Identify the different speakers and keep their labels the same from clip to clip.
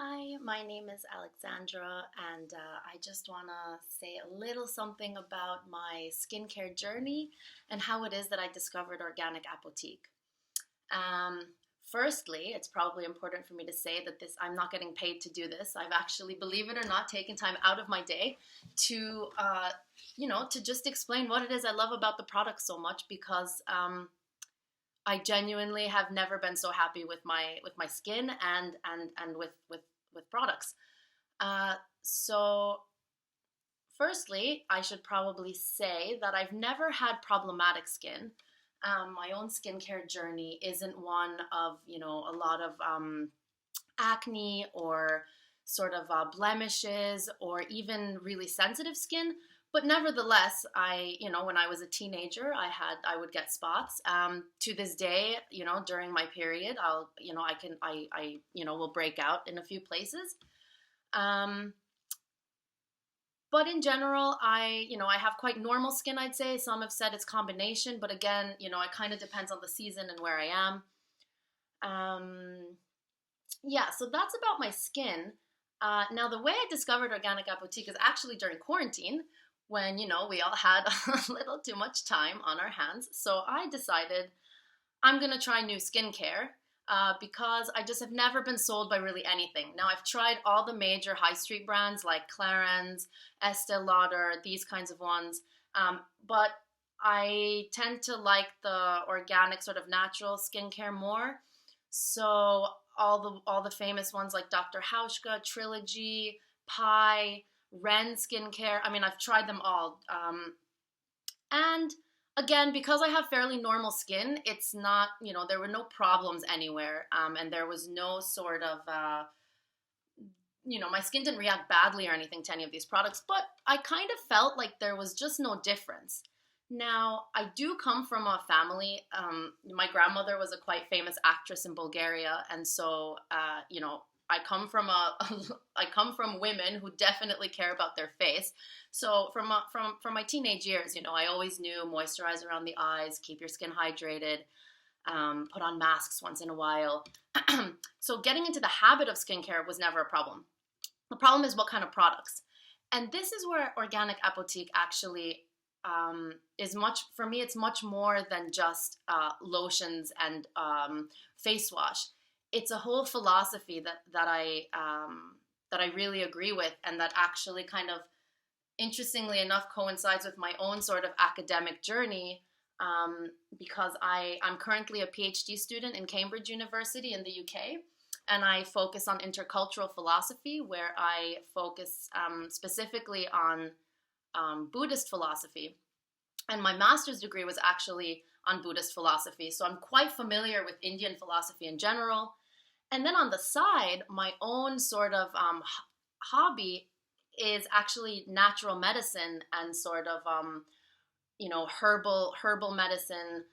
Speaker 1: Hi, my name is Alexandra, and I just want to say a little something about my skincare journey and how it is that I discovered Organic Apoteke. Um, Firstly, it's probably important for me to say that I'm not getting paid to do this. I've actually, believe it or not, taken time out of my day to, to just explain what it is I love about the product so much because I genuinely have never been so happy with my skin and with products. Uh, so, firstly, I should probably say that I've never had problematic skin. My own skincare journey isn't one of a lot of acne or sort of blemishes or even really sensitive skin. But nevertheless, when I was a teenager, I would get spots. To this day, during my period, will break out in a few places. Um, but in general, I have quite normal skin, I'd say. Some have said it's combination, but again, it kind of depends on the season and where I am. Um, yeah, so that's about my skin. Now, the way I discovered Organic Apoteke is actually during quarantine when, we all had a little too much time on our hands. So I decided I'm going to try new skincare because I just have never been sold by really anything. Now, I've tried all the major high street brands like Clarins, Estee Lauder, these kinds of ones. But I tend to like the organic sort of natural skincare more. So all the famous ones like Dr. Hauschka, Trilogy, Pi, Ren Skincare. I mean, I've tried them all. And again, because I have fairly normal skin, it's not, there were no problems anywhere. And there was no sort of, my skin didn't react badly or anything to any of these products, but I kind of felt like there was just no difference. Now, I do come from a family. My grandmother was a quite famous actress in Bulgaria, and so I come from I come from women who definitely care about their face. So from my teenage years, I always knew moisturize around the eyes, keep your skin hydrated, put on masks once in a while. So getting into the habit of skincare was never a problem. The problem is what kind of products, and this is where Organic Apoteke actually is much for me. It's much more than just lotions and face wash. It's a whole philosophy that I really agree with, and that actually kind of, interestingly enough, coincides with my own sort of academic journey. Because I'm currently a PhD student in Cambridge University in the UK, and I focus on intercultural philosophy, where I focus specifically on Buddhist philosophy. And my master's degree was actually on Buddhist philosophy. So I'm quite familiar with Indian philosophy in general. And then on the side, my own sort of hobby is actually natural medicine and sort of, herbal medicine,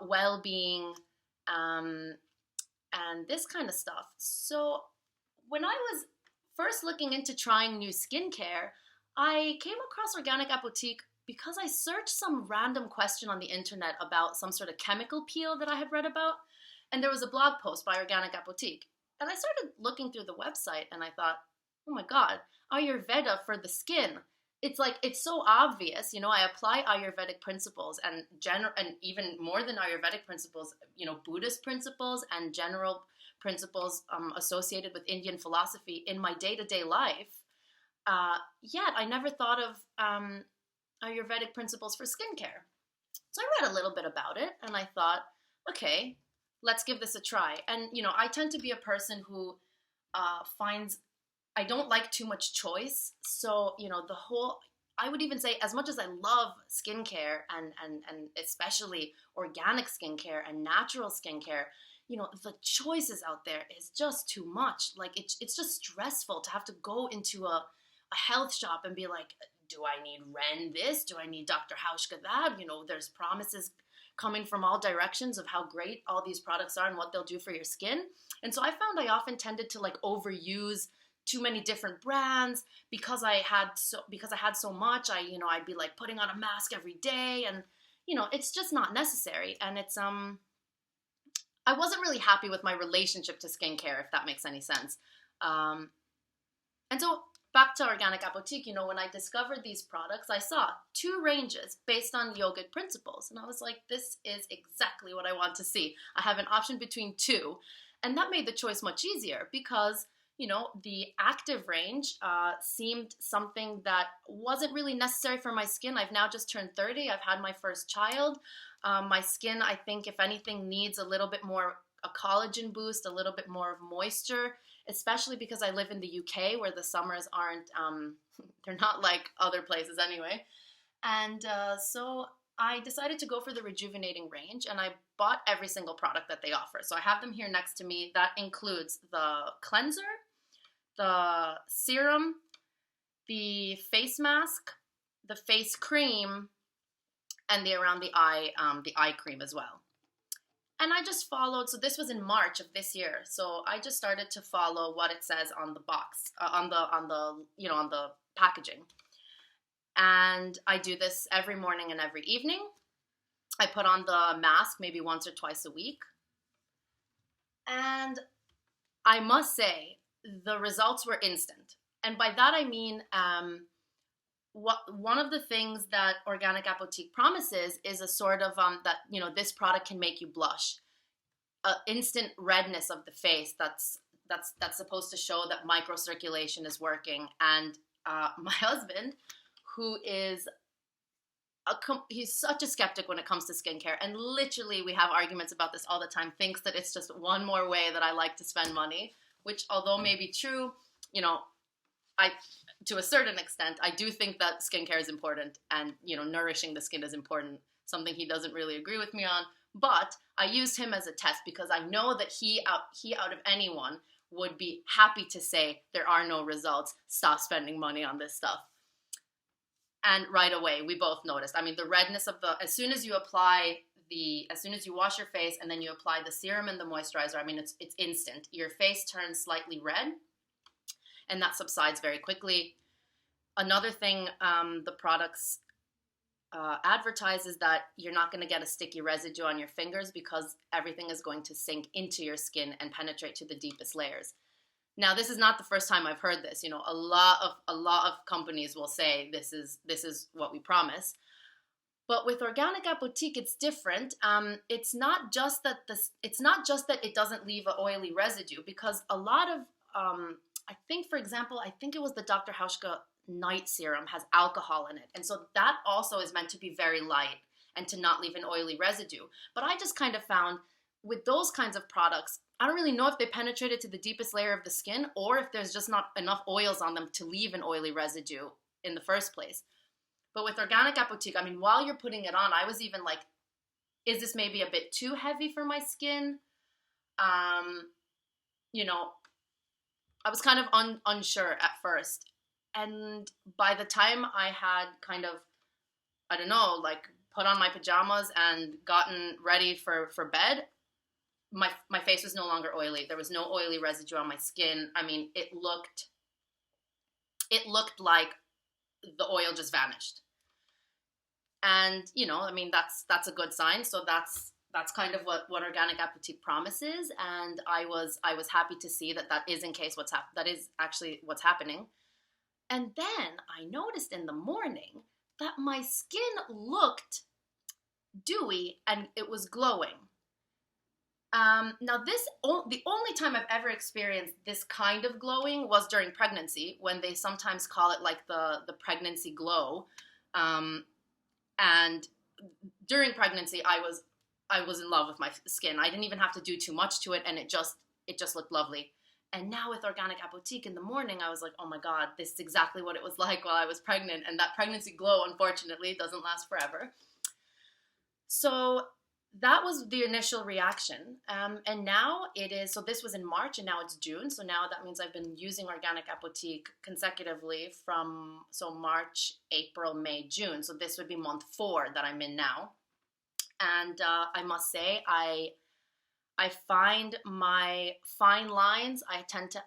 Speaker 1: well-being, and this kind of stuff. So when I was first looking into trying new skincare, I came across Organic Apoteke because I searched some random question on the internet about some sort of chemical peel that I had read about, and there was a blog post by Organic Apoteke. And I started looking through the website, and I thought, oh my God, Ayurveda for the skin. It's so obvious, I apply Ayurvedic principles and even more than Ayurvedic principles, Buddhist principles and general principles associated with Indian philosophy in my day-to-day life. Yet I never thought of Ayurvedic principles for skincare. So I read a little bit about it, and I thought, okay, let's give this a try. And, I tend to be a person who I don't like too much choice. So, I would even say, as much as I love skincare and especially organic skincare and natural skincare, the choices out there is just too much. Like, it's just stressful to have to go into a health shop and be like, do I need Ren this? Do I need Dr. Hauschka that? There's promises coming from all directions of how great all these products are and what they'll do for your skin. And so I found I often tended to overuse too many different brands because I had so much. I'd be putting on a mask every day, and it's just not necessary. And it's I wasn't really happy with my relationship to skincare, if that makes any sense. And so back to Organic Apoteke, when I discovered these products, I saw 2 ranges based on yogurt principles. And I was like, this is exactly what I want to see. I have an option between 2. And that made the choice much easier because, the active range seemed something that wasn't really necessary for my skin. I've now just turned 30. I've had my first child. My skin, I think, if anything, needs a little bit more a collagen boost, a little bit more of moisture, especially because I live in the UK where the summers aren't, they're not like other places anyway. And so I decided to go for the rejuvenating range, and I bought every single product that they offer. So I have them here next to me. That includes the cleanser, the serum, the face mask, the face cream, and the around the eye cream as well. And I just followed. So this was in March of this year. So I just started to follow what it says on the box, on the packaging. And I do this every morning and every evening. I put on the mask maybe once or twice a week. And I must say, the results were instant. And by that I mean, one of the things that Organic Apoteke promises is a sort of that this product can make you blush, instant redness of the face. That's supposed to show that microcirculation is working. And my husband, who is he's such a skeptic when it comes to skincare, and literally we have arguments about this all the time, thinks that it's just one more way that I like to spend money, which although may be true, to a certain extent, I do think that skincare is important and, nourishing the skin is important, something he doesn't really agree with me on. But I used him as a test because I know that he out of anyone would be happy to say there are no results, stop spending money on this stuff. And right away, we both noticed. I mean, the redness of as soon as you wash your face and then you apply the serum and the moisturizer, I mean, it's instant. Your face turns slightly red, and that subsides very quickly. Another thing the products advertise is that you're not going to get a sticky residue on your fingers because everything is going to sink into your skin and penetrate to the deepest layers. Now, this is not the first time I've heard this. A lot of companies will say this is what we promise. But with Organic Apoteke, it's different. It's not just that it doesn't leave an oily residue, because a lot of I think it was the Dr. Hauschka night serum has alcohol in it. And so that also is meant to be very light and to not leave an oily residue. But I just kind of found with those kinds of products, I don't really know if they penetrated to the deepest layer of the skin or if there's just not enough oils on them to leave an oily residue in the first place. But with Organic Apoteke, I mean, while you're putting it on, I was even like, is this maybe a bit too heavy for my skin? I was kind of unsure at first. And by the time I had kind of, I don't know, like put on my pajamas and gotten ready for bed, my face was no longer oily. There was no oily residue on my skin. I mean, it looked like the oil just vanished. And, I mean, that's a good sign. So that's kind of what Organic Apoteke promises. And I was happy to see that is that is actually what's happening. And then I noticed in the morning that my skin looked dewy and it was glowing. Now the only time I've ever experienced this kind of glowing was during pregnancy, when they sometimes call it like the pregnancy glow. And during pregnancy, I was in love with my skin. I didn't even have to do too much to it, and it just looked lovely. And now with Organic Apoteke in the morning, I was like, oh my God, this is exactly what it was like while I was pregnant. And that pregnancy glow, unfortunately, doesn't last forever. So that was the initial reaction. And now so this was in March and now it's June. So now that means I've been using Organic Apoteke consecutively from March, April, May, June. So this would be month 4 that I'm in now. And I must say, I find my fine lines. I tend to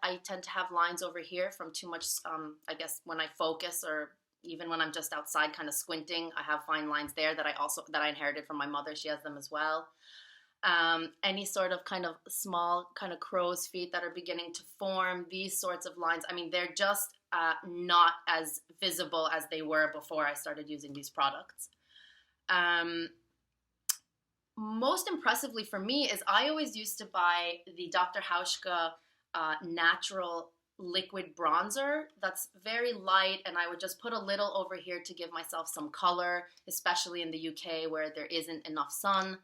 Speaker 1: have lines over here from too much, I guess when I focus, or even when I'm just outside kind of squinting, I have fine lines there that I inherited from my mother. She has them as well. Any sort of kind of small kind of crow's feet that are beginning to form, these sorts of lines. I mean, they're just not as visible as they were before I started using these products. Most impressively for me is I always used to buy the Dr. Hauschka natural liquid bronzer that's very light, and I would just put a little over here to give myself some color, especially in the UK where there isn't enough sun.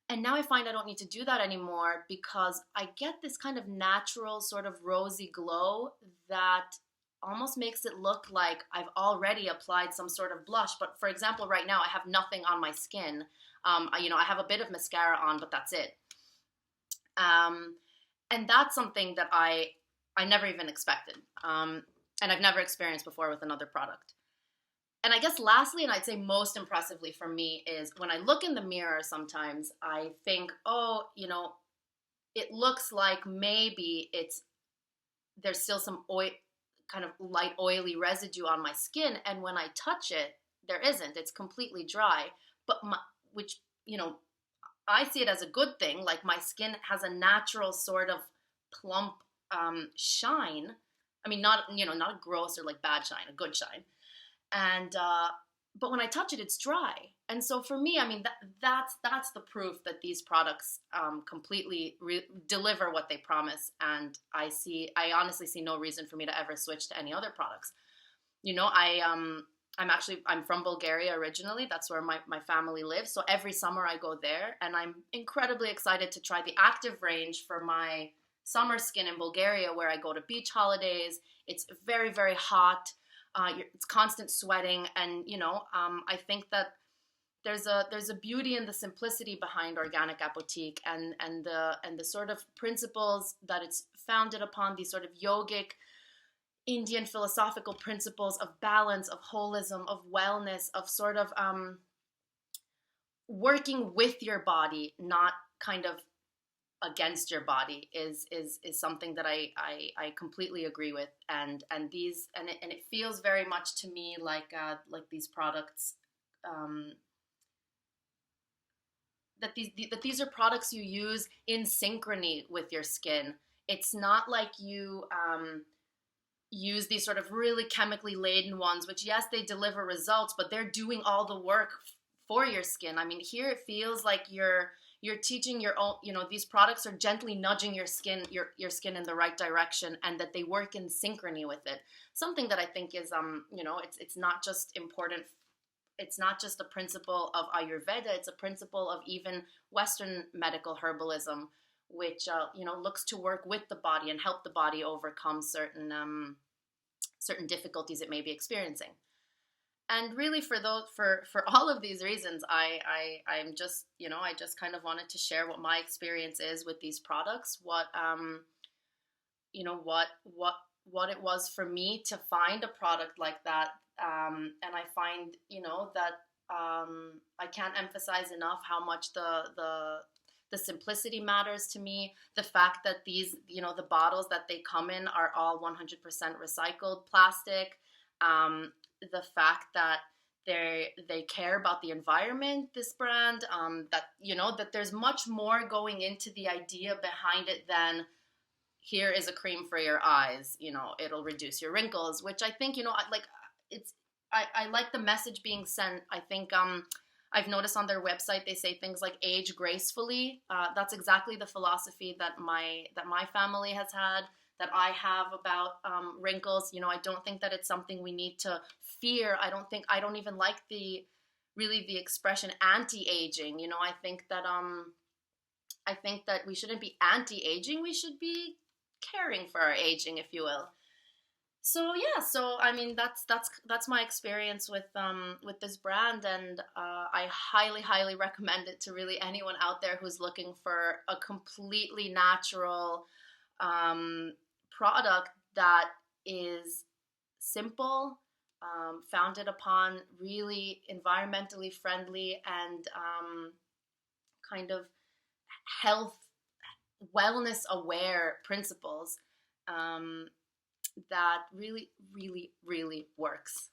Speaker 1: And now I find I don't need to do that anymore because I get this kind of natural sort of rosy glow that almost makes it look like I've already applied some sort of blush. But for example, right now I have nothing on my skin. I have a bit of mascara on, but that's it. And that's something that I never even expected. And I've never experienced before with another product. And I guess lastly, and I'd say most impressively for me, is when I look in the mirror sometimes, I think, oh, it looks like maybe there's still some oil, kind of light oily residue on my skin. And when I touch it, there isn't. It's completely dry. But which, I see it as a good thing. Like my skin has a natural sort of plump shine. I mean, not a gross or like bad shine, a good shine. And but when I touch it, it's dry. And so for me, I mean, that's the proof that these products completely deliver what they promise. And I honestly see no reason for me to ever switch to any other products. I'm from Bulgaria originally. That's where my family lives. So every summer I go there, and I'm incredibly excited to try the active range for my summer skin in Bulgaria, where I go to beach holidays. It's very, very hot. It's constant sweating, and I think that there's a beauty in the simplicity behind Organic Apoteke and the sort of principles that it's founded upon, these sort of yogic Indian philosophical principles of balance, of holism, of wellness, of sort of working with your body, not kind of against your body, is something that I completely agree with, and it feels very much to me like these products, that these are products you use in synchrony with your skin. It's not like you use these sort of really chemically laden ones, which yes, they deliver results, but they're doing all the work for your skin. I mean, here it feels like you're teaching your own, these products are gently nudging your skin in the right direction, and that they work in synchrony with it. Something that I think is, it's not just important. It's not just a principle of Ayurveda. It's a principle of even Western medical herbalism, which, looks to work with the body and help the body overcome certain difficulties it may be experiencing. And really, for all of these reasons, I'm just, I just kind of wanted to share what my experience is with these products, what it was for me to find a product like that, and I find, that I can't emphasize enough how much the simplicity matters to me. The fact that these, the bottles that they come in are all 100% recycled plastic. The fact that they care about the environment, this brand, that there's much more going into the idea behind it than here is a cream for your eyes, it'll reduce your wrinkles, which I think, I like the message being sent. I think I've noticed on their website they say things like age gracefully. That's exactly the philosophy that my family has had, that I have about wrinkles. I don't think that it's something we need to fear. I don't even like the expression anti-aging. I think that we shouldn't be anti-aging. We should be caring for our aging, if you will. So yeah, I mean that's my experience with this brand, and I highly recommend it to really anyone out there who's looking for a completely natural product that is simple, founded upon really environmentally friendly and kind of health, wellness aware principles, that really works.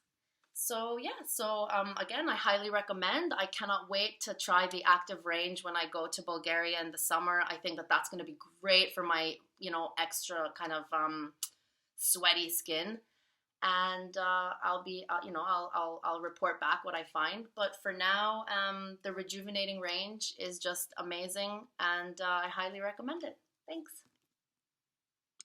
Speaker 1: So yeah, so again, I highly recommend. I cannot wait to try the active range when I go to Bulgaria in the summer. I think that that's going to be great for my, extra kind of sweaty skin. And I'll be, I'll report back what I find. But for now, the rejuvenating range is just amazing, and I highly recommend it. Thanks.